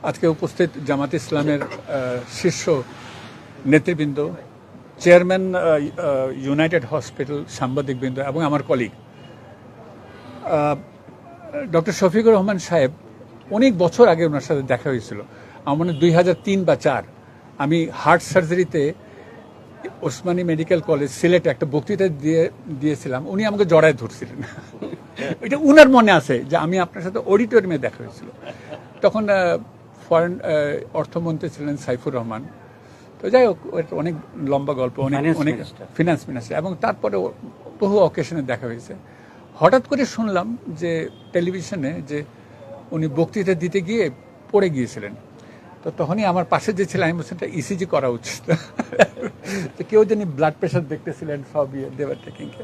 আজকে উপস্থিত জামাত ইসলামের শীর্ষ নেতৃবৃন্দ, চেয়ারম্যান ইউনাইটেড হসপিটাল, সাংবাদিকবৃন্দ এবং আমার কলিগ ডক্টর শফিকুর রহমান সাহেব, অনেক বছর আগে ওনার সাথে দেখা হয়েছিল। আমার মনে 2003 বা 2004 আমি হার্ট সার্জারিতে ওসমানী মেডিকেল কলেজ সিলেটে একটা বক্তৃতা দিয়েছিলাম। উনি আমাকে জড়ায় ধরছিলেন। এটা উনার মনে আছে যে আমি আপনার সাথে অডিটোরিয়ামে দেখা হয়েছিল। তখন ফরেন অর্থমন্ত্রী ছিলেন সাইফুর রহমান। তো যাই হোক, অনেক লম্বা গল্প, অনেক ফিনান্স মিনিস্টার, এবং তারপরে বহু অকেশনে দেখা হয়েছে। হঠাৎ করে শুনলাম যে টেলিভিশনে যে উনি বক্তৃতা দিতে গিয়ে পড়ে গিয়েছিলেন। তো তখনই আমার পাশে যে ছিলেন, আমি বলছেন ইসিজি করা উচিত। তো কেউ জানি ব্লাড প্রেশার দেখতেছিলেন, সব দেওয়ার টেকিং।